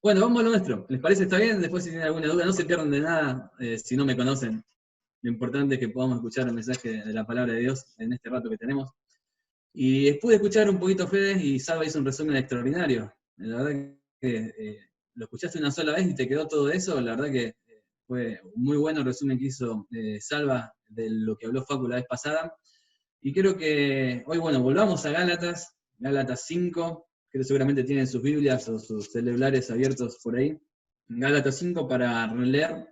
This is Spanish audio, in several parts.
Bueno, vamos a lo nuestro. ¿Les parece? ¿Está bien? Después si tienen alguna duda, no se pierdan de nada si no me conocen. Lo importante es que podamos escuchar el mensaje de la palabra de Dios en este rato que tenemos. Y pude escuchar un poquito Fede y Salva hizo un resumen extraordinario. La verdad que lo escuchaste una sola vez y te quedó todo eso. La verdad que fue un muy bueno el resumen que hizo Salva de lo que habló Facu la vez pasada. Y creo que hoy, bueno, volvamos a Gálatas 5, que seguramente tienen sus Biblias o sus celulares abiertos por ahí. Gálatas 5 para leer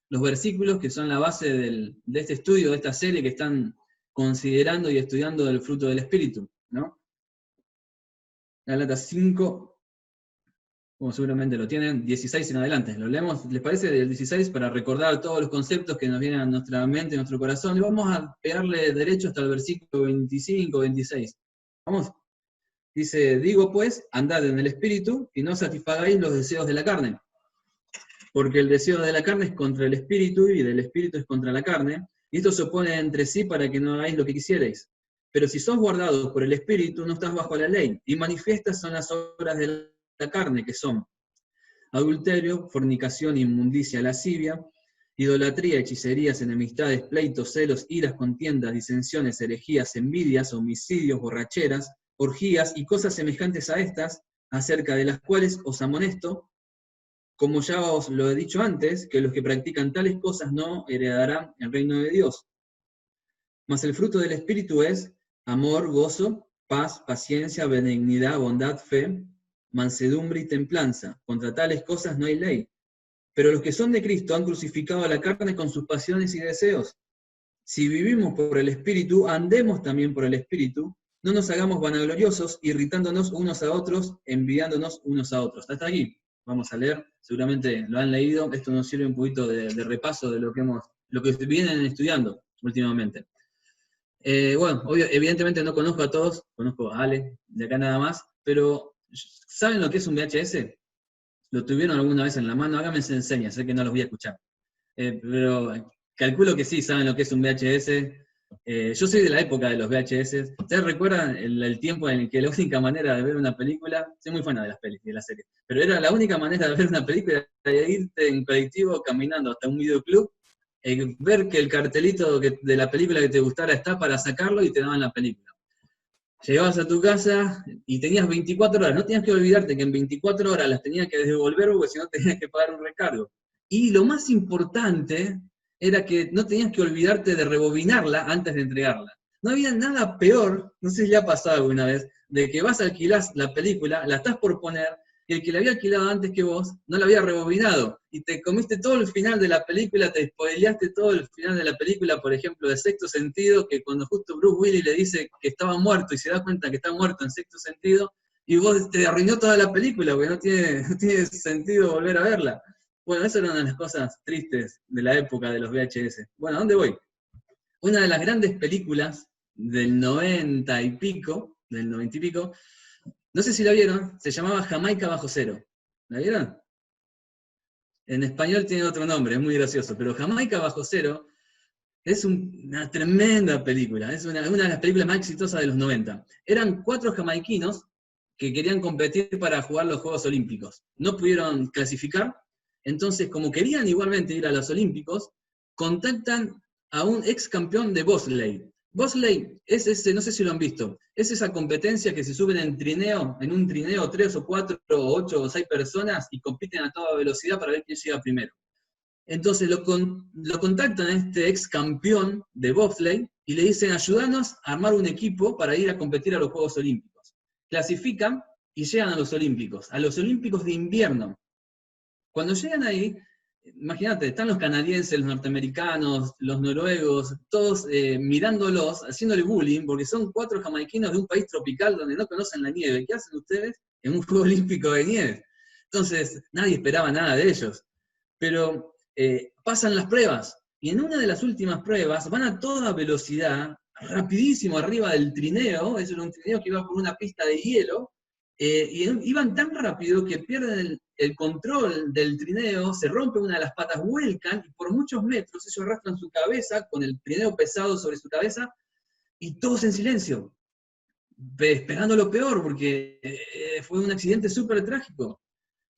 los versículos que son la base de este estudio, de esta serie que están considerando y estudiando del fruto del Espíritu, ¿no? Gálatas 5, como seguramente lo tienen, 16 en adelante. ¿Lo leemos? ¿Les parece? Del 16 para recordar todos los conceptos que nos vienen a nuestra mente, a nuestro corazón. Y vamos a pegarle derecho hasta el versículo 25, 26. ¿Vamos? Dice, digo pues, andad en el Espíritu y no satisfagáis los deseos de la carne. Porque el deseo de la carne es contra el Espíritu y del Espíritu es contra la carne. Y esto se opone entre sí para que no hagáis lo que quisierais. Pero si sos guardados por el Espíritu, no estás bajo la ley. Y manifiestas son las obras de la carne, que son adulterio, fornicación, inmundicia, lascivia, idolatría, hechicerías, enemistades, pleitos, celos, iras, contiendas, disensiones, herejías, envidias, homicidios, borracheras, orgías y cosas semejantes a estas, acerca de las cuales os amonesto, como ya os lo he dicho antes, que los que practican tales cosas no heredarán el reino de Dios. Mas el fruto del Espíritu es amor, gozo, paz, paciencia, benignidad, bondad, fe, mansedumbre y templanza. Contra tales cosas no hay ley. Pero los que son de Cristo han crucificado a la carne con sus pasiones y deseos. Si vivimos por el Espíritu, andemos también por el Espíritu. No nos hagamos vanagloriosos, irritándonos unos a otros, enviándonos unos a otros. Hasta aquí. Vamos a leer. Seguramente lo han leído. Esto nos sirve un poquito de repaso de lo que vienen estudiando últimamente. Bueno, evidentemente no conozco a todos, conozco a Ale, de acá nada más, pero ¿saben lo que es un VHS? ¿Lo tuvieron alguna vez en la mano? Háganme esa enseña, sé que no los voy a escuchar. Pero calculo que sí, saben lo que es un VHS. Yo soy de la época de los VHS. ¿Ustedes recuerdan el tiempo en el que la única manera de ver una película, soy muy fan de las pelis, de las series, pero era la única manera de ver una película de irte en colectivo caminando hasta un videoclub, ver que el cartelito de la película que te gustara está para sacarlo y te daban la película. Llegabas a tu casa y tenías 24 horas, no tenías que olvidarte que en 24 horas las tenías que devolver porque si no tenías que pagar un recargo. Y lo más importante era que no tenías que olvidarte de rebobinarla antes de entregarla. No había nada peor, no sé si le ha pasado alguna vez, de que vas a alquilar la película, la estás por poner, y el que la había alquilado antes que vos no la había rebobinado, y te comiste todo el final de la película, te spoileaste todo el final de la película, por ejemplo, de Sexto Sentido, que cuando justo Bruce Willis le dice que estaba muerto y se da cuenta que está muerto en Sexto Sentido, y vos te arruinó toda la película, porque no tiene sentido volver a verla. Bueno, eso era una de las cosas tristes de la época de los VHS. Bueno, ¿a dónde voy? Una de las grandes películas del 90 y pico, no sé si la vieron, se llamaba Jamaica Bajo Cero. ¿La vieron? En español tiene otro nombre, es muy gracioso, pero Jamaica Bajo Cero es una tremenda película, es una de las películas más exitosas de los 90. Eran 4 jamaiquinos que querían competir para jugar los Juegos Olímpicos. No pudieron clasificar, entonces como querían igualmente ir a los Olímpicos, contactan a un ex campeón de bobsleigh. Bobsleigh es ese, no sé si lo han visto, es esa competencia que se suben en un trineo 3 o 4 o 8 o 6 personas y compiten a toda velocidad para ver quién llega primero. Entonces lo contactan a este ex campeón de bobsleigh y le dicen, ayúdanos a armar un equipo para ir a competir a los Juegos Olímpicos. Clasifican y llegan a los Olímpicos de invierno. Cuando llegan ahí, imagínate, están los canadienses, los norteamericanos, los noruegos, todos mirándolos, haciéndole bullying, porque son 4 jamaiquinos de un país tropical donde no conocen la nieve. ¿Qué hacen ustedes en un Juego Olímpico de nieve? Entonces, nadie esperaba nada de ellos. Pero pasan las pruebas, y en una de las últimas pruebas van a toda velocidad, rapidísimo arriba del trineo, eso era un trineo que iba por una pista de hielo, y iban tan rápido que pierden el control del trineo, se rompe una de las patas, vuelcan, y por muchos metros ellos arrastran su cabeza, con el trineo pesado sobre su cabeza, y todos en silencio, esperando lo peor, porque fue un accidente súper trágico.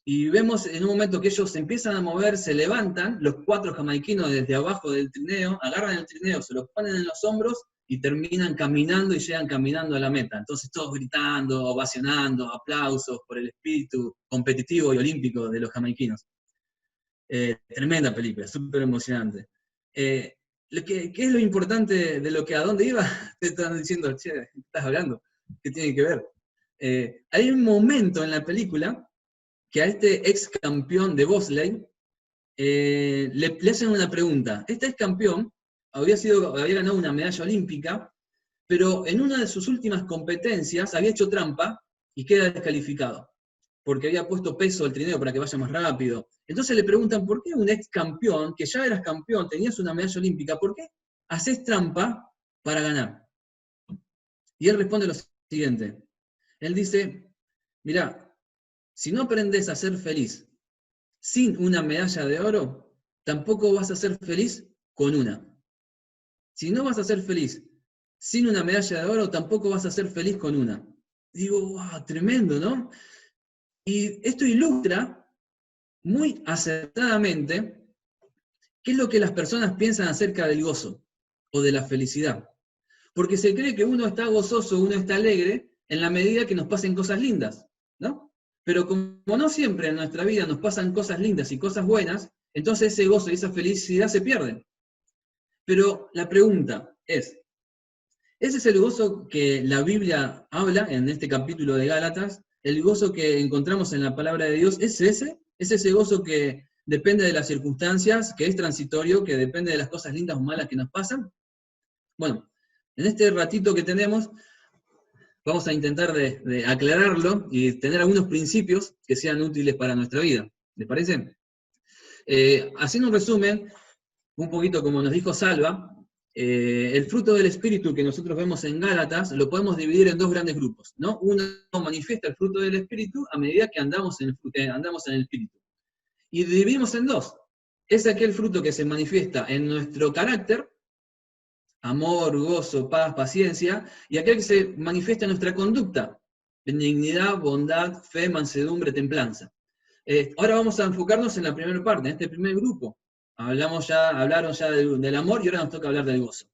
y vemos en un momento que ellos se empiezan a mover, se levantan, los 4 jamaiquinos desde abajo del trineo, agarran el trineo, se lo ponen en los hombros, y terminan caminando y llegan caminando a la meta. Entonces todos gritando, ovacionando, aplausos por el espíritu competitivo y olímpico de los jamaiquinos. Tremenda película, súper emocionante. ¿Qué es lo importante de lo que a dónde iba? Te están diciendo, che, ¿qué estás hablando? ¿Qué tiene que ver? Hay un momento en la película que a este ex campeón de bobsleigh le hacen una pregunta. Este ex campeón había ganado una medalla olímpica, pero en una de sus últimas competencias había hecho trampa y queda descalificado, porque había puesto peso al trineo para que vaya más rápido. Entonces le preguntan, ¿por qué un ex campeón, que ya eras campeón, tenías una medalla olímpica, ¿por qué haces trampa para ganar? Y él responde lo siguiente. Él dice, mirá, si no aprendes a ser feliz sin una medalla de oro, tampoco vas a ser feliz con una. Si no vas a ser feliz sin una medalla de oro, tampoco vas a ser feliz con una. Digo, wow, tremendo, ¿no? Y esto ilustra muy acertadamente qué es lo que las personas piensan acerca del gozo o de la felicidad. Porque se cree que uno está gozoso, uno está alegre, en la medida que nos pasen cosas lindas, ¿no? Pero como no siempre en nuestra vida nos pasan cosas lindas y cosas buenas, entonces ese gozo y esa felicidad se pierden. Pero la pregunta es, ¿ese es el gozo que la Biblia habla en este capítulo de Gálatas? ¿El gozo que encontramos en la palabra de Dios es ese? ¿Es ese gozo que depende de las circunstancias, que es transitorio, que depende de las cosas lindas o malas que nos pasan? Bueno, en este ratito que tenemos, vamos a intentar de aclararlo y tener algunos principios que sean útiles para nuestra vida. ¿Les parece? Haciendo un resumen, un poquito como nos dijo Salva, el fruto del Espíritu que nosotros vemos en Gálatas lo podemos dividir en 2 grandes grupos, ¿no? Uno manifiesta el fruto del Espíritu a medida que andamos en el Espíritu. Y dividimos en 2. Es aquel fruto que se manifiesta en nuestro carácter, amor, gozo, paz, paciencia, y aquel que se manifiesta en nuestra conducta, benignidad, bondad, fe, mansedumbre, templanza. Ahora vamos a enfocarnos en la primera parte, en este primer grupo. Hablaron ya del amor y ahora nos toca hablar del gozo.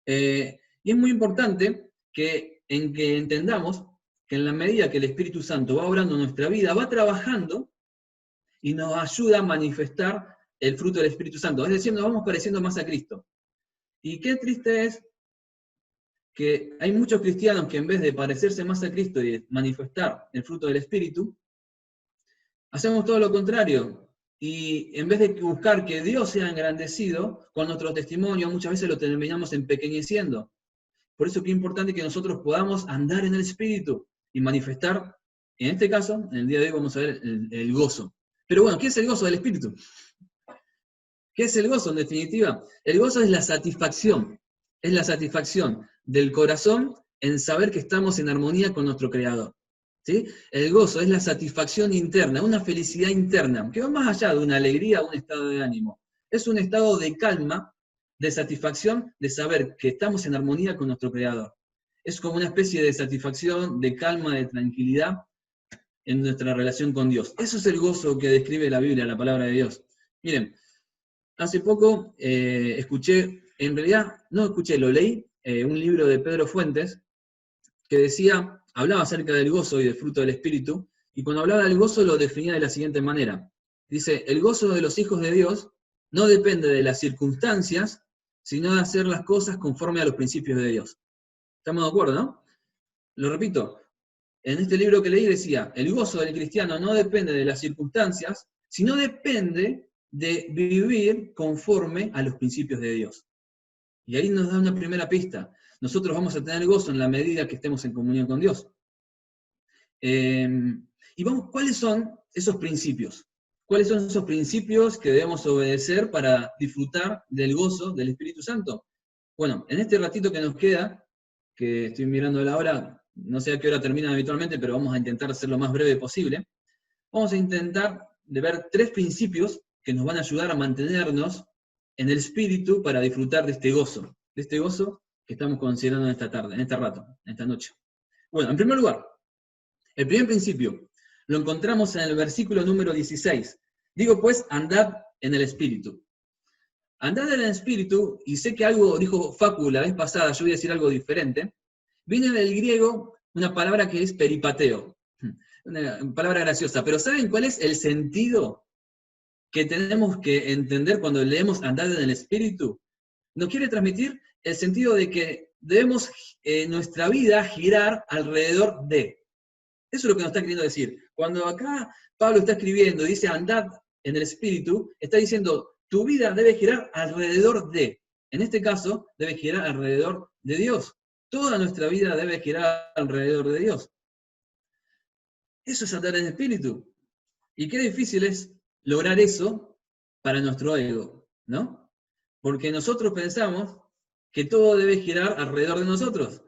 Y es muy importante que entendamos que en la medida que el Espíritu Santo va obrando en nuestra vida, va trabajando y nos ayuda a manifestar el fruto del Espíritu Santo. Es decir, nos vamos pareciendo más a Cristo. Y qué triste es que hay muchos cristianos que en vez de parecerse más a Cristo y de manifestar el fruto del Espíritu, hacemos todo lo contrario. Y en vez de buscar que Dios sea engrandecido, con nuestro testimonio muchas veces lo terminamos empequeñeciendo. Por eso es que es importante que nosotros podamos andar en el Espíritu y manifestar, en este caso, en el día de hoy vamos a ver el gozo. Pero bueno, ¿qué es el gozo del Espíritu? ¿Qué es el gozo en definitiva? El gozo es la satisfacción del corazón en saber que estamos en armonía con nuestro Creador. ¿Sí? El gozo es la satisfacción interna, una felicidad interna, que va más allá de una alegría o un estado de ánimo. Es un estado de calma, de satisfacción, de saber que estamos en armonía con nuestro Creador. Es como una especie de satisfacción, de calma, de tranquilidad en nuestra relación con Dios. Eso es el gozo que describe la Biblia, la palabra de Dios. Miren, hace poco escuché, en realidad no escuché, lo leí, un libro de Pedro Fuentes, que decía, hablaba acerca del gozo y del fruto del Espíritu, y cuando hablaba del gozo lo definía de la siguiente manera. Dice, el gozo de los hijos de Dios no depende de las circunstancias, sino de hacer las cosas conforme a los principios de Dios. ¿Estamos de acuerdo, no? Lo repito, en este libro que leí decía, el gozo del cristiano no depende de las circunstancias, sino depende de vivir conforme a los principios de Dios. Y ahí nos da una primera pista. Nosotros vamos a tener gozo en la medida que estemos en comunión con Dios. Y vamos, ¿cuáles son esos principios? ¿Cuáles son esos principios que debemos obedecer para disfrutar del gozo del Espíritu Santo? Bueno, en este ratito que nos queda, que estoy mirando la hora, no sé a qué hora termina habitualmente, pero vamos a intentar hacer lo más breve posible. Vamos a intentar de ver 3 principios que nos van a ayudar a mantenernos en el Espíritu para disfrutar de este gozo que estamos considerando en esta tarde, en este rato, en esta noche. Bueno, en primer lugar, el primer principio, Lo encontramos en el versículo número 16. Digo pues, andad en el Espíritu. Andad en el Espíritu, y sé que algo dijo Facu la vez pasada, yo voy a decir algo diferente, viene del griego una palabra que es peripateo, una palabra graciosa, pero ¿saben cuál es el sentido que tenemos que entender cuando leemos andad en el Espíritu? Nos quiere transmitir el sentido de que debemos nuestra vida girar alrededor de. Eso es lo que nos está queriendo decir. Cuando acá Pablo está escribiendo, dice andad en el Espíritu, está diciendo tu vida debe girar alrededor de. En este caso, debe girar alrededor de Dios. Toda nuestra vida debe girar alrededor de Dios. Eso es andar en el Espíritu. Y qué difícil es lograr eso para nuestro ego, ¿no? Porque nosotros pensamos que todo debe girar alrededor de nosotros.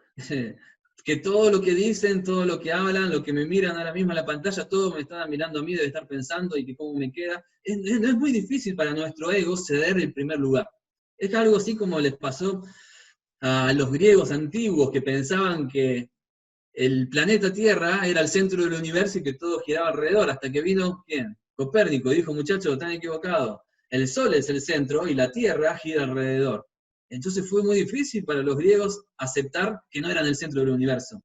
Que todo lo que dicen, todo lo que hablan, lo que me miran ahora mismo en la pantalla, todo me están mirando a mí, debe estar pensando y que cómo me queda. No es muy difícil para nuestro ego ceder el primer lugar. Es algo así como les pasó a los griegos antiguos que pensaban que el planeta Tierra era el centro del universo y que todo giraba alrededor, hasta que vino, ¿quién? Copérnico, dijo, muchachos, están equivocados. El Sol es el centro y la Tierra gira alrededor. Entonces fue muy difícil para los griegos aceptar que no eran el centro del universo.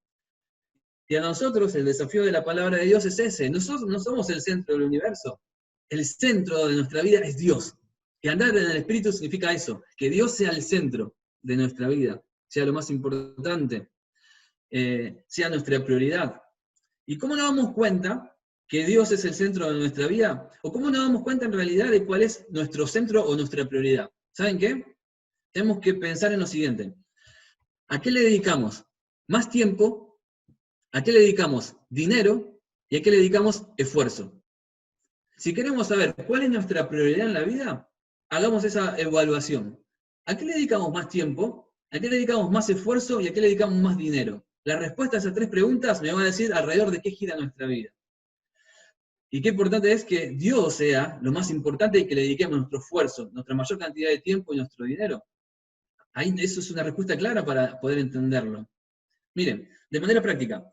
Y a nosotros el desafío de la palabra de Dios es ese. Nosotros no somos el centro del universo. El centro de nuestra vida es Dios. Que andar en el Espíritu significa eso, que Dios sea el centro de nuestra vida, sea lo más importante. Sea nuestra prioridad. ¿Y cómo nos damos cuenta que Dios es el centro de nuestra vida? ¿O cómo nos damos cuenta en realidad de cuál es nuestro centro o nuestra prioridad? ¿Saben qué? Tenemos que pensar en lo siguiente. ¿A qué le dedicamos más tiempo? ¿A qué le dedicamos dinero? ¿Y a qué le dedicamos esfuerzo? Si queremos saber cuál es nuestra prioridad en la vida, hagamos esa evaluación. ¿A qué le dedicamos más tiempo? ¿A qué le dedicamos más esfuerzo? ¿Y a qué le dedicamos más dinero? La respuesta a esas tres preguntas me va a decir alrededor de qué gira nuestra vida. Y qué importante es que Dios sea lo más importante y que le dediquemos nuestro esfuerzo, nuestra mayor cantidad de tiempo y nuestro dinero. Ahí eso es una respuesta clara para poder entenderlo. Miren, de manera práctica,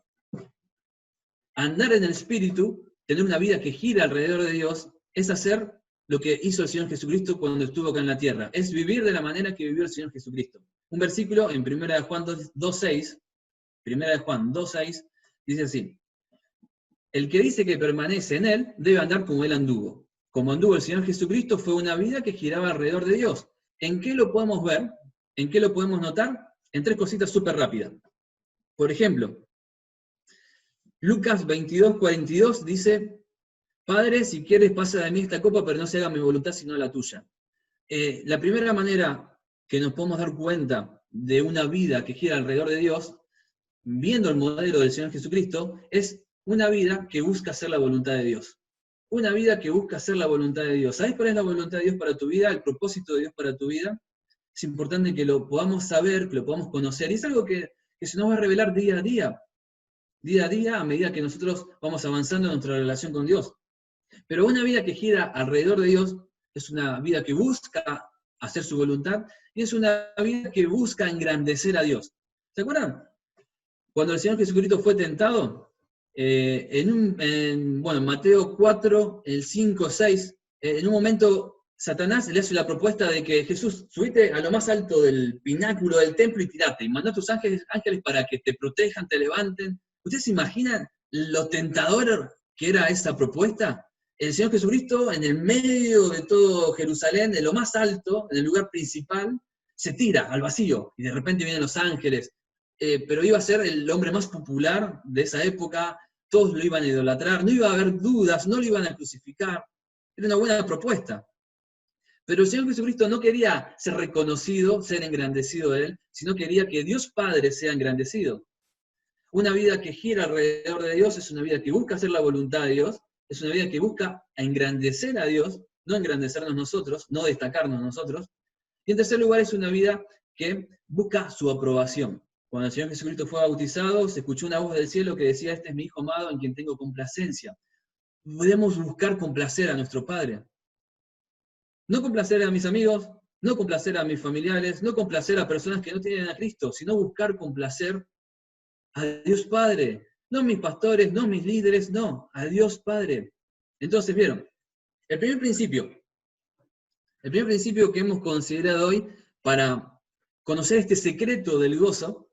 andar en el Espíritu, tener una vida que gira alrededor de Dios, es hacer lo que hizo el Señor Jesucristo cuando estuvo acá en la tierra. Es vivir de la manera que vivió el Señor Jesucristo. Un versículo en 1 Juan 2.6, 1 Juan 2.6, dice así: el que dice que permanece en él debe andar como él anduvo. Como anduvo el Señor Jesucristo, fue una vida que giraba alrededor de Dios. ¿En qué lo podemos ver? ¿En qué lo podemos notar? En tres cositas súper rápidas. Por ejemplo, Lucas 22:42 dice: Padre, si quieres pasa de mí esta copa, pero no se haga mi voluntad sino la tuya. La primera manera que nos podemos dar cuenta de una vida que gira alrededor de Dios, viendo el modelo del Señor Jesucristo, es una vida que busca hacer la voluntad de Dios. Una vida que busca hacer la voluntad de Dios. ¿Sabes cuál es la voluntad de Dios para tu vida? El propósito de Dios para tu vida. Es importante que lo podamos saber, que lo podamos conocer. Y es algo que se nos va a revelar día a día. Día a día, a medida que nosotros vamos avanzando en nuestra relación con Dios. Pero una vida que gira alrededor de Dios es una vida que busca hacer su voluntad y es una vida que busca engrandecer a Dios. ¿Se acuerdan? Cuando el Señor Jesucristo fue tentado, en Mateo 4, el 5, 6, en un momento Satanás le hace la propuesta de que Jesús, subite a lo más alto del pináculo del templo y tirate, y mandá a tus ángeles para que te protejan, te levanten. ¿Ustedes se imaginan lo tentador que era esa propuesta? El Señor Jesucristo, en el medio de todo Jerusalén, en lo más alto, en el lugar principal, se tira al vacío, y de repente vienen los ángeles, pero iba a ser el hombre más popular de esa época, todos lo iban a idolatrar, no iba a haber dudas, no lo iban a crucificar, era una buena propuesta. Pero el Señor Jesucristo no quería ser reconocido, ser engrandecido de Él, sino quería que Dios Padre sea engrandecido. Una vida que gira alrededor de Dios es una vida que busca hacer la voluntad de Dios, es una vida que busca engrandecer a Dios, no engrandecernos nosotros, no destacarnos nosotros. Y en tercer lugar es una vida que busca su aprobación. Cuando el Señor Jesucristo fue bautizado, se escuchó una voz del cielo que decía: este es mi Hijo amado en quien tengo complacencia. Podemos buscar complacer a nuestro Padre. No complacer a mis amigos, no complacer a mis familiares, no complacer a personas que no tienen a Cristo, sino buscar complacer a Dios Padre. No mis pastores, no mis líderes, no, a Dios Padre. Entonces, vieron, el primer principio que hemos considerado hoy para conocer este secreto del gozo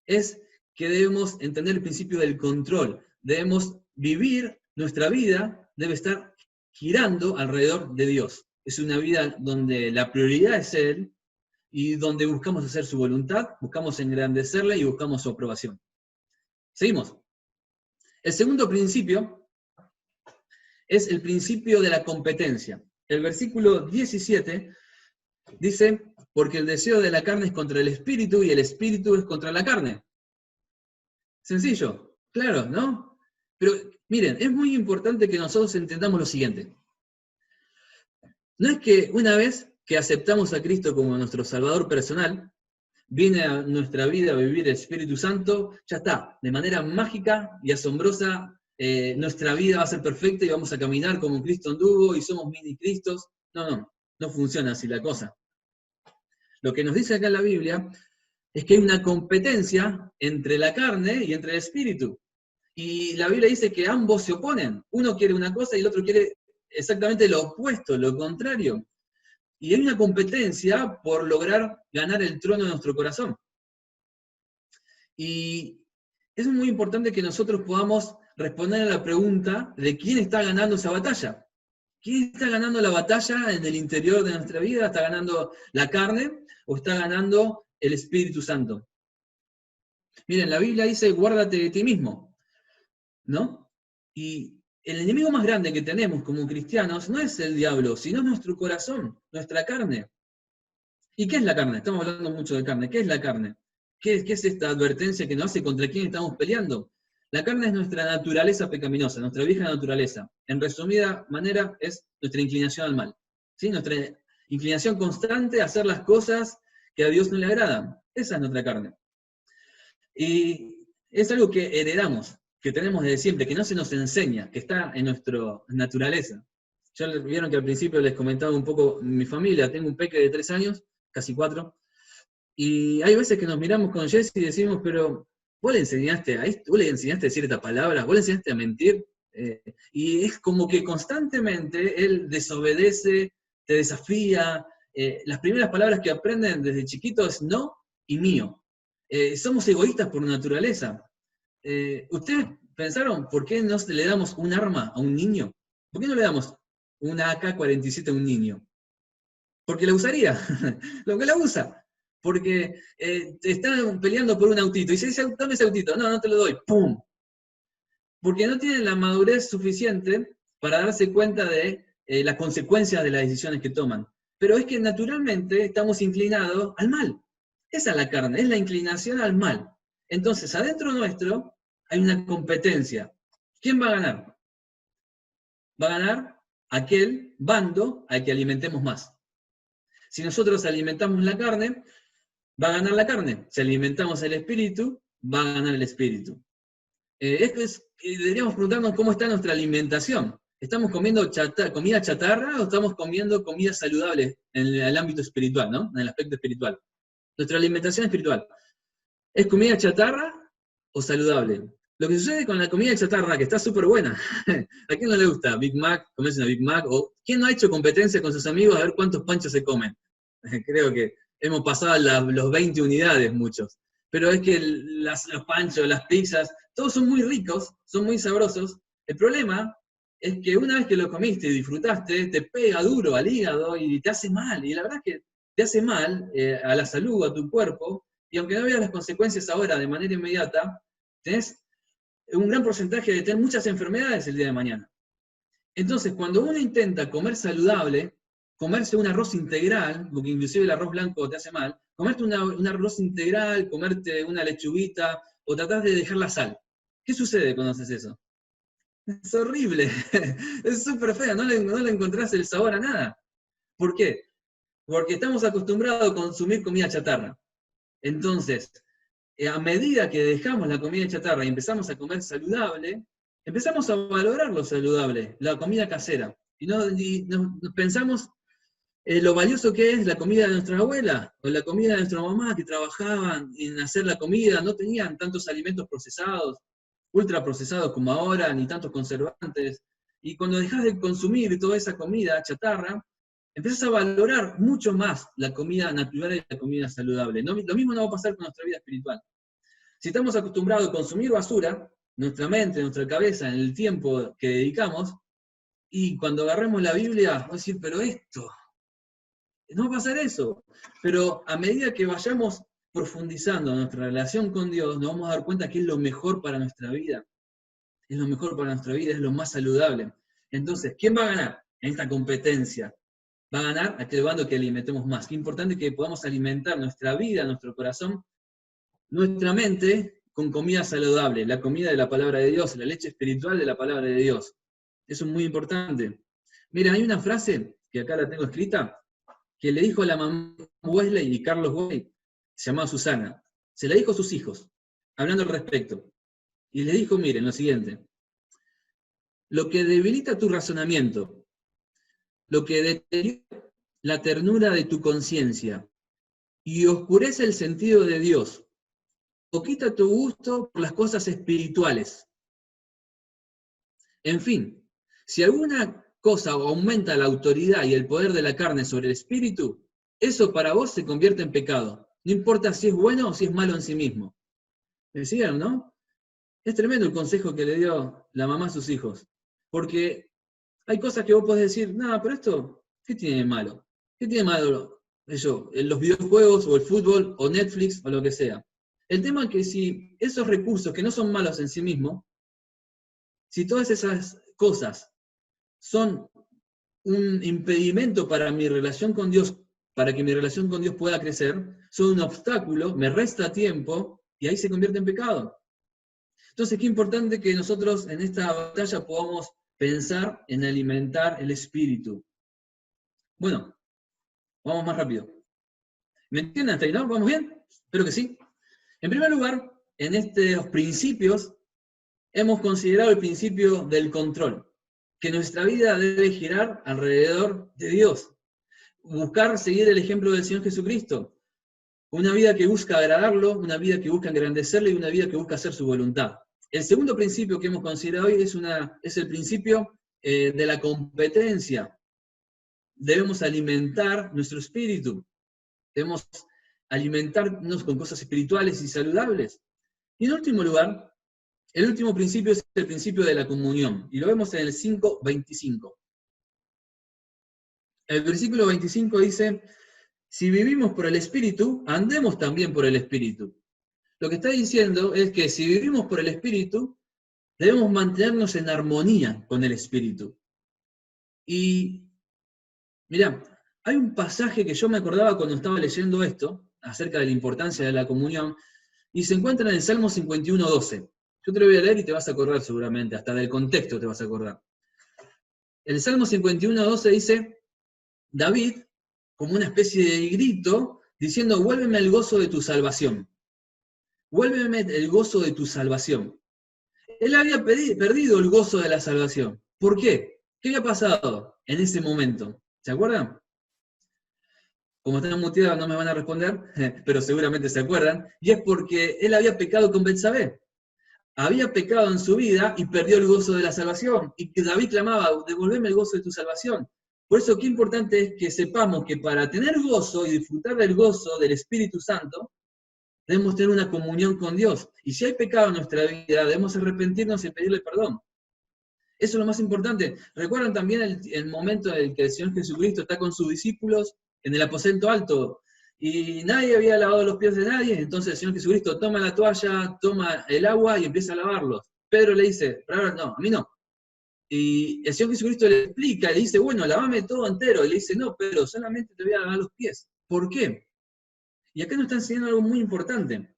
es que debemos entender el principio del control. Debemos vivir, nuestra vida debe estar girando alrededor de Dios. Es una vida donde la prioridad es Él y donde buscamos hacer su voluntad, buscamos engrandecerle y buscamos su aprobación. Seguimos. El segundo principio es el principio de la competencia. El versículo 17 dice, porque el deseo de la carne es contra el espíritu y el espíritu es contra la carne. Sencillo, claro, ¿no? Pero miren, es muy importante que nosotros entendamos lo siguiente. No es que una vez que aceptamos a Cristo como nuestro Salvador personal, viene a nuestra vida a vivir el Espíritu Santo, ya está, de manera mágica y asombrosa, nuestra vida va a ser perfecta y vamos a caminar como Cristo anduvo y somos mini Cristos. No funciona así la cosa. Lo que nos dice acá en la Biblia es que hay una competencia entre la carne y entre el espíritu. Y la Biblia dice que ambos se oponen. Uno quiere una cosa y el otro quiere exactamente lo opuesto, lo contrario. Y hay una competencia por lograr ganar el trono de nuestro corazón. Y es muy importante que nosotros podamos responder a la pregunta de quién está ganando esa batalla. ¿Quién está ganando la batalla en el interior de nuestra vida? ¿Está ganando la carne o está ganando el Espíritu Santo? Miren, la Biblia dice, guárdate de ti mismo, ¿no? Y el enemigo más grande que tenemos como cristianos no es el diablo, sino nuestro corazón, nuestra carne. ¿Y qué es la carne? Estamos hablando mucho de carne. ¿Qué es la carne? ¿Qué es esta advertencia que nos hace contra quién estamos peleando? La carne es nuestra naturaleza pecaminosa, nuestra vieja naturaleza. En resumida manera, es nuestra inclinación al mal. ¿Sí? Nuestra inclinación constante a hacer las cosas que a Dios no le agradan. Esa es nuestra carne. Y es algo que heredamos, que tenemos desde siempre, que no se nos enseña, que está en nuestra naturaleza. Ya vieron que al principio les comentaba un poco mi familia, tengo un peque de 3 años, casi 4, y hay veces que nos miramos con Jesse y decimos, pero ¿vos le enseñaste a esto? ¿Vos le enseñaste a decir estas palabras? ¿Vos le enseñaste a mentir? Y es como que constantemente él desobedece, te desafía. Las primeras palabras que aprenden desde chiquito es no y mío. Somos egoístas por naturaleza. ¿Ustedes pensaron por qué no le damos un arma a un niño? ¿Por qué no le damos una AK-47 a un niño? Porque la usaría, lo que la usa. Porque están peleando por un autito. Y dice, dame ese autito. No, no te lo doy. ¡Pum! Porque no tienen la madurez suficiente para darse cuenta de las consecuencias de las decisiones que toman. Pero es que naturalmente estamos inclinados al mal. Esa es la carne, es la inclinación al mal. Entonces, adentro nuestro hay una competencia. ¿Quién va a ganar? Va a ganar aquel bando al que alimentemos más. Si nosotros alimentamos la carne, va a ganar la carne. Si alimentamos el espíritu, va a ganar el espíritu. Deberíamos preguntarnos cómo está nuestra alimentación. ¿Estamos comiendo comida chatarra o estamos comiendo comida saludable en el ámbito espiritual, ¿no? En el aspecto espiritual. Nuestra alimentación espiritual. ¿Es comida chatarra o saludable? Lo que sucede con la comida chatarra, que está súper buena. ¿A quién no le gusta Big Mac, comerse una Big Mac? ¿O quién no ha hecho competencia con sus amigos a ver cuántos panchos se comen? Creo que hemos pasado los 20 unidades muchos. Pero es que los panchos, las pizzas, todos son muy ricos, son muy sabrosos. El problema es que una vez que lo comiste y disfrutaste, te pega duro al hígado y te hace mal. Y la verdad es que te hace mal a la salud, a tu cuerpo. Y aunque no veas las consecuencias ahora de manera inmediata, tenés un gran porcentaje de tener muchas enfermedades el día de mañana. Entonces, cuando uno intenta comer saludable, comerse un arroz integral, porque inclusive el arroz blanco te hace mal, comerte un arroz integral, comerte una lechuguita, o tratás de dejar la sal. ¿Qué sucede cuando haces eso? Es horrible, es súper feo, no le encontrás el sabor a nada. ¿Por qué? Porque estamos acostumbrados a consumir comida chatarra. Entonces, a medida que dejamos la comida chatarra y empezamos a comer saludable, empezamos a valorar lo saludable, la comida casera. Y nos pensamos lo valioso que es la comida de nuestra abuela, o la comida de nuestra mamá, que trabajaban en hacer la comida, no tenían tantos alimentos procesados. ultraprocesados como ahora, ni tantos conservantes. Y cuando dejas de consumir toda esa comida chatarra, empiezas a valorar mucho más la comida natural y la comida saludable. No, lo mismo no va a pasar con nuestra vida espiritual. Si estamos acostumbrados a consumir basura, nuestra mente, nuestra cabeza, en el tiempo que dedicamos, y cuando agarremos la Biblia, vamos a decir, pero esto, no va a pasar eso. Pero a medida que vayamos profundizando nuestra relación con Dios, nos vamos a dar cuenta que es lo mejor para nuestra vida. Es lo mejor para nuestra vida, es lo más saludable. Entonces, ¿quién va a ganar en esta competencia? Va a ganar aquel bando que alimentemos más. Qué importante que podamos alimentar nuestra vida, nuestro corazón, nuestra mente con comida saludable, la comida de la palabra de Dios, la leche espiritual de la palabra de Dios. Eso es muy importante. Mira, hay una frase, que acá la tengo escrita, que le dijo a la mamá Wesley y Carlos Wesley, se llamaba Susana, se la dijo a sus hijos, hablando al respecto. Y les dijo, miren, lo siguiente, lo que debilita tu razonamiento, lo que deteriora la ternura de tu conciencia y oscurece el sentido de Dios, o quita tu gusto por las cosas espirituales. En fin, si alguna cosa aumenta la autoridad y el poder de la carne sobre el espíritu, eso para vos se convierte en pecado. No importa si es bueno o si es malo en sí mismo. ¿Decían, no? Es tremendo el consejo que le dio la mamá a sus hijos. Porque hay cosas que vos podés decir, no, pero esto, ¿qué tiene de malo? ¿Qué tiene de malo eso, en los videojuegos o el fútbol o Netflix o lo que sea? El tema es que si esos recursos que no son malos en sí mismos, si todas esas cosas son un impedimento para mi relación con Dios, para que mi relación con Dios pueda crecer, son un obstáculo, me resta tiempo y ahí se convierte en pecado. Entonces, qué importante que nosotros en esta batalla podamos pensar en alimentar el espíritu. Bueno, vamos más rápido. ¿Me entienden hasta ahí, no? ¿Vamos bien? Espero que sí. En primer lugar, en estos principios, hemos considerado el principio del control, que nuestra vida debe girar alrededor de Dios. Buscar seguir el ejemplo del Señor Jesucristo. Una vida que busca agradarlo, una vida que busca engrandecerle y una vida que busca hacer su voluntad. El segundo principio que hemos considerado hoy es el principio de la competencia. Debemos alimentar nuestro espíritu. Debemos alimentarnos con cosas espirituales y saludables. Y en último lugar, el último principio es el principio de la comunión. Y lo vemos en el 5:25. El versículo 25 dice, si vivimos por el Espíritu, andemos también por el Espíritu. Lo que está diciendo es que si vivimos por el Espíritu, debemos mantenernos en armonía con el Espíritu. Y, mirá, hay un pasaje que yo me acordaba cuando estaba leyendo esto, acerca de la importancia de la comunión, y se encuentra en el Salmo 51:12. Yo te lo voy a leer y te vas a acordar seguramente, hasta del contexto te vas a acordar. El Salmo 51:12 dice, David, como una especie de grito, diciendo, vuélveme el gozo de tu salvación. Vuélveme el gozo de tu salvación. Él había perdido el gozo de la salvación. ¿Por qué? ¿Qué había pasado en ese momento? ¿Se acuerdan? Como están muteados no me van a responder, pero seguramente se acuerdan. Y es porque él había pecado con Betsabé. Había pecado en su vida y perdió el gozo de la salvación. Y que David clamaba, devolveme el gozo de tu salvación. Por eso qué importante es que sepamos que para tener gozo y disfrutar del gozo del Espíritu Santo, debemos tener una comunión con Dios. Y si hay pecado en nuestra vida, debemos arrepentirnos y pedirle perdón. Eso es lo más importante. ¿Recuerdan también el momento en el que el Señor Jesucristo está con sus discípulos en el aposento alto? Y nadie había lavado los pies de nadie, entonces el Señor Jesucristo toma la toalla, toma el agua y empieza a lavarlos. Pedro le dice, no, a mí no. Y el Señor Jesucristo le explica, le dice, bueno, lavame todo entero. Y le dice, no, Pedro, solamente te voy a lavar los pies. ¿Por qué? Y acá nos está enseñando algo muy importante.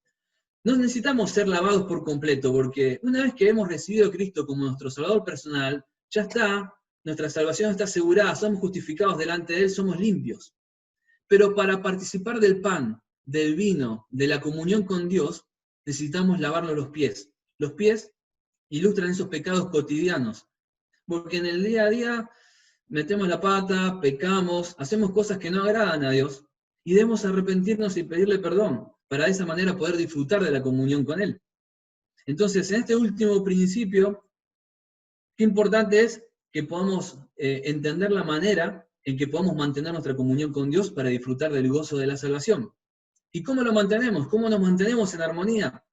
No necesitamos ser lavados por completo, porque una vez que hemos recibido a Cristo como nuestro Salvador personal, ya está, nuestra salvación está asegurada, somos justificados delante de Él, somos limpios. Pero para participar del pan, del vino, de la comunión con Dios, necesitamos lavarnos los pies. Los pies ilustran esos pecados cotidianos, porque en el día a día metemos la pata, pecamos, hacemos cosas que no agradan a Dios, y debemos arrepentirnos y pedirle perdón, para de esa manera poder disfrutar de la comunión con Él. Entonces, en este último principio, qué importante es que podamos entender la manera en que podamos mantener nuestra comunión con Dios para disfrutar del gozo de la salvación. ¿Y cómo lo mantenemos? ¿Cómo nos mantenemos en armonía?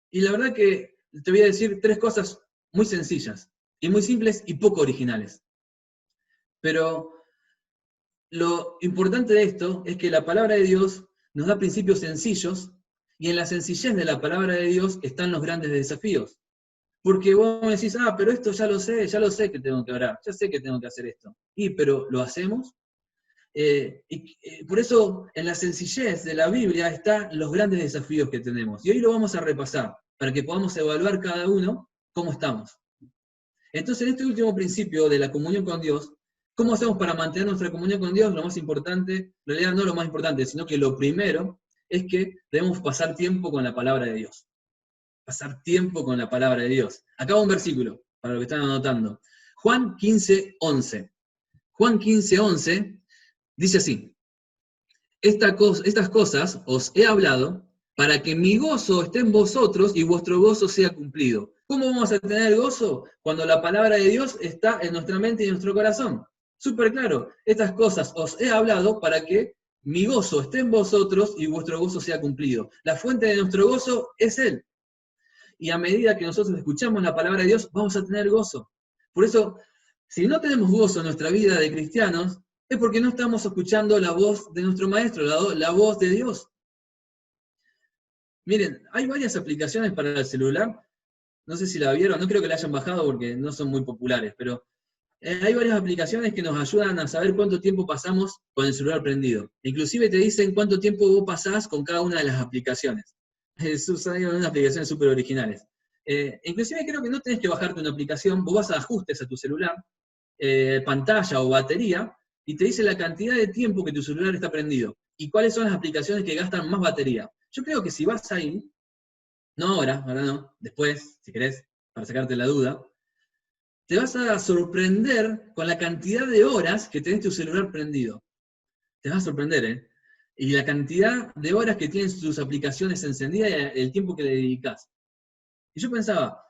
Y la verdad que te voy a decir 3 cosas muy sencillas, y muy simples y poco originales. Pero lo importante de esto es que la palabra de Dios nos da principios sencillos, y en la sencillez de la palabra de Dios están los grandes desafíos. Porque vos me decís, pero esto ya lo sé que tengo que orar, ya sé que tengo que hacer esto. Pero ¿lo hacemos? Por eso en la sencillez de la Biblia están los grandes desafíos que tenemos. Y hoy lo vamos a repasar, para que podamos evaluar cada uno cómo estamos. Entonces, en este último principio de la comunión con Dios, ¿cómo hacemos para mantener nuestra comunión con Dios? Lo más importante, en realidad no lo más importante, sino que lo primero es que debemos pasar tiempo con la palabra de Dios. Pasar tiempo con la palabra de Dios. Acá va un versículo, para lo que están anotando. Juan 15:11. Juan 15:11 dice así: estas cosas os he hablado para que mi gozo esté en vosotros y vuestro gozo sea cumplido. ¿Cómo vamos a tener gozo? Cuando la palabra de Dios está en nuestra mente y en nuestro corazón. Súper claro, estas cosas os he hablado para que mi gozo esté en vosotros y vuestro gozo sea cumplido. La fuente de nuestro gozo es Él. Y a medida que nosotros escuchamos la palabra de Dios, vamos a tener gozo. Por eso, si no tenemos gozo en nuestra vida de cristianos, es porque no estamos escuchando la voz de nuestro Maestro, la voz de Dios. Miren, hay varias aplicaciones para el celular, no sé si la vieron, no creo que la hayan bajado porque no son muy populares, pero hay varias aplicaciones que nos ayudan a saber cuánto tiempo pasamos con el celular prendido. Inclusive te dicen cuánto tiempo vos pasás con cada una de las aplicaciones. Son unas aplicaciones súper originales. Inclusive creo que no tenés que bajarte una aplicación, vos vas a ajustes a tu celular, pantalla o batería, y te dice la cantidad de tiempo que tu celular está prendido, y cuáles son las aplicaciones que gastan más batería. Yo creo que si vas ahí, no ahora no, después, si querés, para sacarte la duda, te vas a sorprender con la cantidad de horas que tenés tu celular prendido. Te vas a sorprender, ¿eh? Y la cantidad de horas que tienes tus aplicaciones encendidas y el tiempo que le dedicas. Y yo pensaba,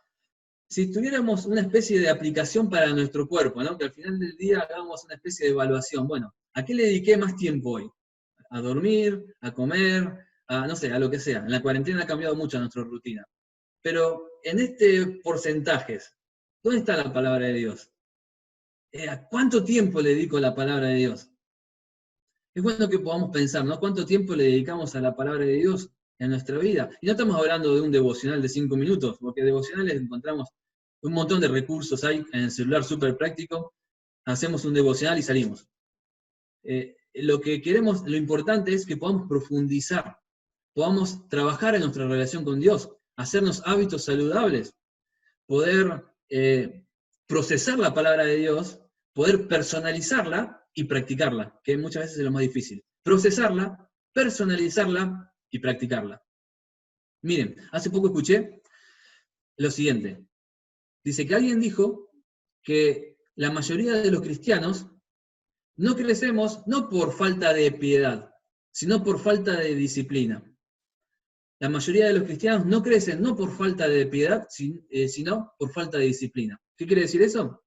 si tuviéramos una especie de aplicación para nuestro cuerpo, ¿no? Que al final del día hagamos una especie de evaluación. Bueno, ¿a qué le dediqué más tiempo hoy? ¿A dormir? ¿A comer? No sé, a lo que sea. En la cuarentena ha cambiado mucho nuestra rutina. Pero en este porcentajes, ¿dónde está la palabra de Dios? ¿A cuánto tiempo le dedico a la palabra de Dios? Es bueno que podamos pensar, ¿no? ¿Cuánto tiempo le dedicamos a la palabra de Dios en nuestra vida? Y no estamos hablando de un devocional de 5 minutos, porque devocionales encontramos un montón de recursos hay en el celular súper práctico. Hacemos un devocional y salimos. Lo que queremos, lo importante es que podamos profundizar, podamos trabajar en nuestra relación con Dios, hacernos hábitos saludables, poder procesar la palabra de Dios, poder personalizarla y practicarla, que muchas veces es lo más difícil. Procesarla, personalizarla y practicarla. Miren, hace poco escuché lo siguiente. Dice que alguien dijo que la mayoría de los cristianos no crecemos no por falta de piedad, sino por falta de disciplina. La mayoría de los cristianos no crecen no por falta de piedad, sino por falta de disciplina. ¿Qué quiere decir eso?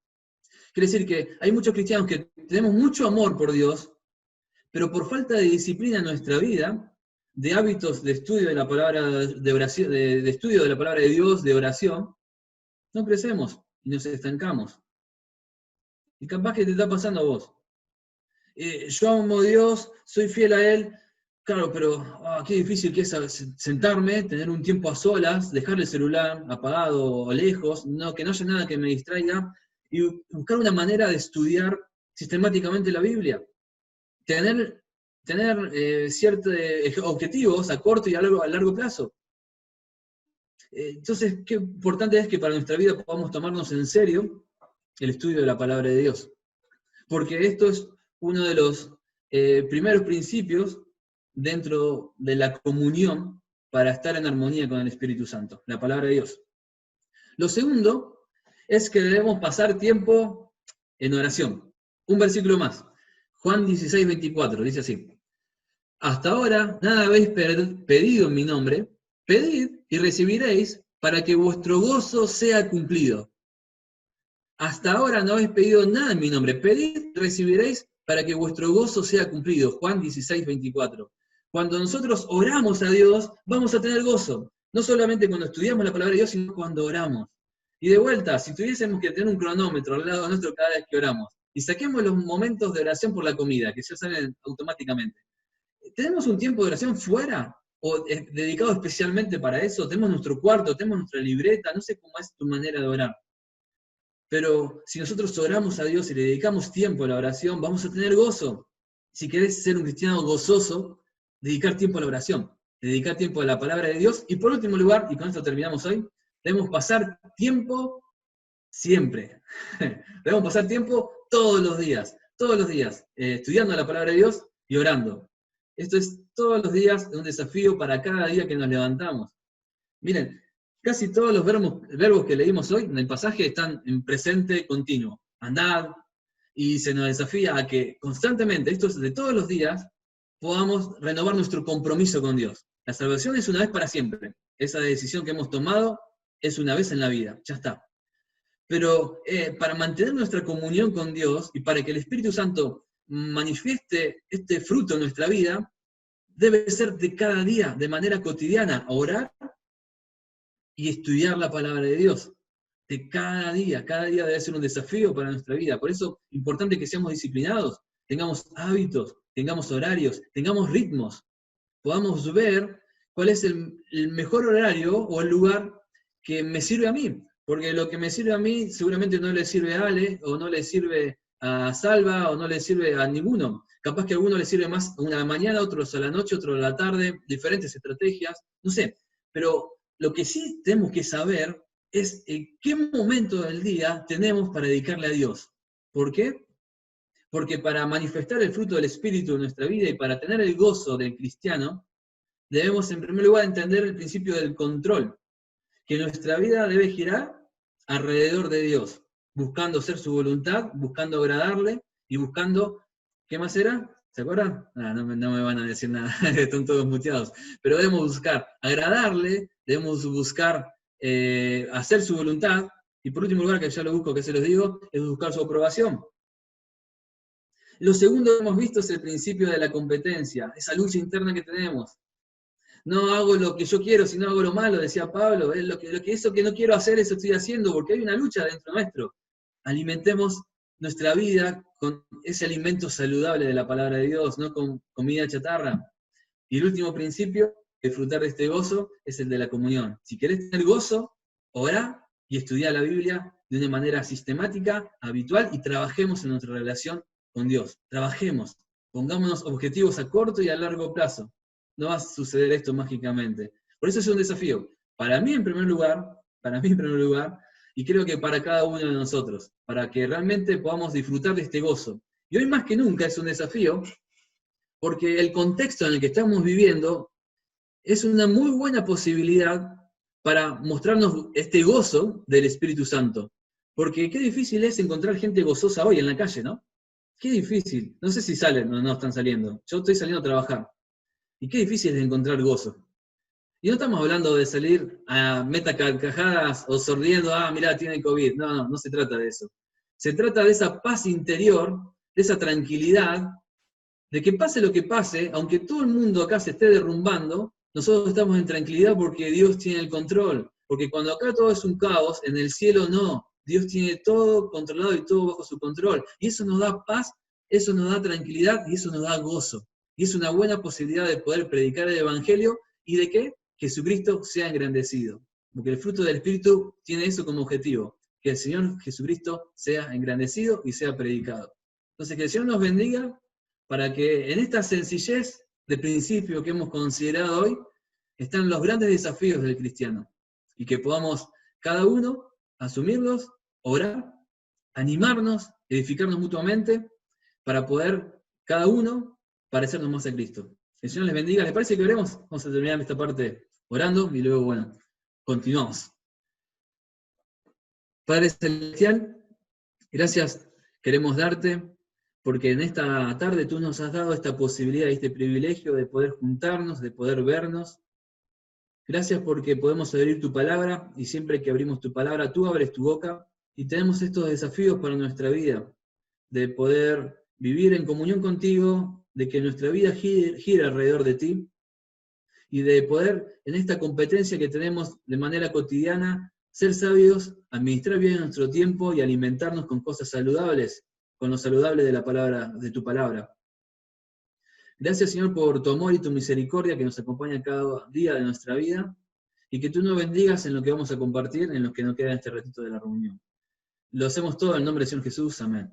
Quiere decir que hay muchos cristianos que tenemos mucho amor por Dios, pero por falta de disciplina en nuestra vida, de hábitos de estudio de la palabra de oración, de estudio de la palabra de Dios, de oración, no crecemos y nos estancamos. Y capaz que te está pasando a vos. Yo amo a Dios, soy fiel a Él, claro, pero qué difícil que es sentarme, tener un tiempo a solas, dejar el celular apagado o lejos, que no haya nada que me distraiga, y buscar una manera de estudiar sistemáticamente la Biblia. Tener ciertos objetivos a corto y a largo plazo. Entonces, qué importante es que para nuestra vida podamos tomarnos en serio el estudio de la palabra de Dios. Porque esto es uno de los primeros principios dentro de la comunión para estar en armonía con el Espíritu Santo, la palabra de Dios. Lo segundo es que debemos pasar tiempo en oración. Un versículo más. Juan 16:24, dice así: hasta ahora nada habéis pedido en mi nombre, pedid y recibiréis para que vuestro gozo sea cumplido. Hasta ahora no habéis pedido nada en mi nombre. Pedid y recibiréis para que vuestro gozo sea cumplido. Juan 16, 24. Cuando nosotros oramos a Dios, vamos a tener gozo. No solamente cuando estudiamos la palabra de Dios, sino cuando oramos. Y de vuelta, si tuviésemos que tener un cronómetro al lado nuestro cada vez que oramos, y saquemos los momentos de oración por la comida, que ya salen automáticamente, ¿tenemos un tiempo de oración fuera? ¿O dedicado especialmente para eso? ¿Tenemos nuestro cuarto? ¿Tenemos nuestra libreta? No sé cómo es tu manera de orar. Pero si nosotros oramos a Dios y le dedicamos tiempo a la oración, vamos a tener gozo. Si querés ser un cristiano gozoso, dedicar tiempo a la oración, dedicar tiempo a la palabra de Dios. Y por último lugar, y con esto terminamos hoy, debemos pasar tiempo siempre. Debemos pasar tiempo todos los días, estudiando la palabra de Dios y orando. Esto es todos los días un desafío para cada día que nos levantamos. Miren, casi todos los verbos que leímos hoy en el pasaje están en presente continuo. Andad, y se nos desafía a que constantemente, esto es de todos los días, podamos renovar nuestro compromiso con Dios. La salvación es una vez para siempre. Esa decisión que hemos tomado es una vez en la vida, ya está. Pero para mantener nuestra comunión con Dios y para que el Espíritu Santo manifieste este fruto en nuestra vida, debe ser de cada día, de manera cotidiana, orar y estudiar la palabra de Dios. De cada día debe ser un desafío para nuestra vida. Por eso es importante que seamos disciplinados, tengamos hábitos, tengamos horarios, tengamos ritmos, podamos ver cuál es el mejor horario o el lugar que me sirve a mí. Porque lo que me sirve a mí seguramente no le sirve a Ale, o no le sirve a Salva, o no le sirve a ninguno. Capaz que a alguno le sirve más una a la mañana, otros a la noche, otros a la tarde, diferentes estrategias, no sé. Pero lo que sí tenemos que saber es en qué momento del día tenemos para dedicarle a Dios. ¿Por qué? Porque para manifestar el fruto del Espíritu en nuestra vida y para tener el gozo del cristiano, debemos en primer lugar entender el principio del control, que nuestra vida debe girar alrededor de Dios, buscando hacer su voluntad, buscando agradarle y buscando, ¿qué más era? ¿Se acuerdan? No me van a decir nada, están todos muteados. Pero debemos buscar agradarle, debemos buscar hacer su voluntad, y por último lugar, que ya lo busco, que se los digo, es buscar su aprobación. Lo segundo que hemos visto es el principio de la competencia, esa lucha interna que tenemos. No hago lo que yo quiero, sino hago lo malo, decía Pablo. Es lo que eso que no quiero hacer, eso estoy haciendo, porque hay una lucha dentro nuestro. Alimentemos nuestra vida con ese alimento saludable de la palabra de Dios, no con comida chatarra. Y el último principio, disfrutar de este gozo, es el de la comunión. Si querés tener gozo, orá y estudiá la Biblia de una manera sistemática, habitual, y trabajemos en nuestra relación con Dios. Trabajemos, pongámonos objetivos a corto y a largo plazo. No va a suceder esto mágicamente. Por eso es un desafío. Para mí en primer lugar, y creo que para cada uno de nosotros, para que realmente podamos disfrutar de este gozo. Y hoy más que nunca es un desafío, porque el contexto en el que estamos viviendo es una muy buena posibilidad para mostrarnos este gozo del Espíritu Santo. Porque qué difícil es encontrar gente gozosa hoy en la calle, ¿no? Qué difícil. No sé si salen o no están saliendo. Yo estoy saliendo a trabajar. Y qué difícil es encontrar gozo. Y no estamos hablando de salir a metacarcajadas o sorriendo, mirá, tiene COVID. No se trata de eso. Se trata de esa paz interior, de esa tranquilidad, de que pase lo que pase, aunque todo el mundo acá se esté derrumbando, nosotros estamos en tranquilidad porque Dios tiene el control. Porque cuando acá todo es un caos, en el cielo no. Dios tiene todo controlado y todo bajo su control. Y eso nos da paz, eso nos da tranquilidad y eso nos da gozo. Y es una buena posibilidad de poder predicar el Evangelio y de que Jesucristo sea engrandecido. Porque el fruto del Espíritu tiene eso como objetivo, que el Señor Jesucristo sea engrandecido y sea predicado. Entonces, que el Señor nos bendiga para que en esta sencillez de principio que hemos considerado hoy, están los grandes desafíos del cristiano. Y que podamos cada uno asumirlos, orar, animarnos, edificarnos mutuamente, para poder cada uno parecernos más a Cristo. El Señor les bendiga. ¿Les parece que oremos? Vamos a terminar esta parte orando y luego, continuamos. Padre Celestial, gracias queremos darte porque en esta tarde tú nos has dado esta posibilidad y este privilegio de poder juntarnos, de poder vernos, Gracias porque podemos abrir tu palabra, y siempre que abrimos tu palabra, tú abres tu boca, y tenemos estos desafíos para nuestra vida, de poder vivir en comunión contigo, de que nuestra vida gire alrededor de ti, y de poder, en esta competencia que tenemos de manera cotidiana, ser sabios, administrar bien nuestro tiempo y alimentarnos con cosas saludables, con lo saludable de la palabra, de tu palabra. Gracias, Señor, por tu amor y tu misericordia que nos acompaña cada día de nuestra vida, y que tú nos bendigas en lo que vamos a compartir, en lo que nos queda en este ratito de la reunión. Lo hacemos todo en el nombre del Señor Jesús. Amén.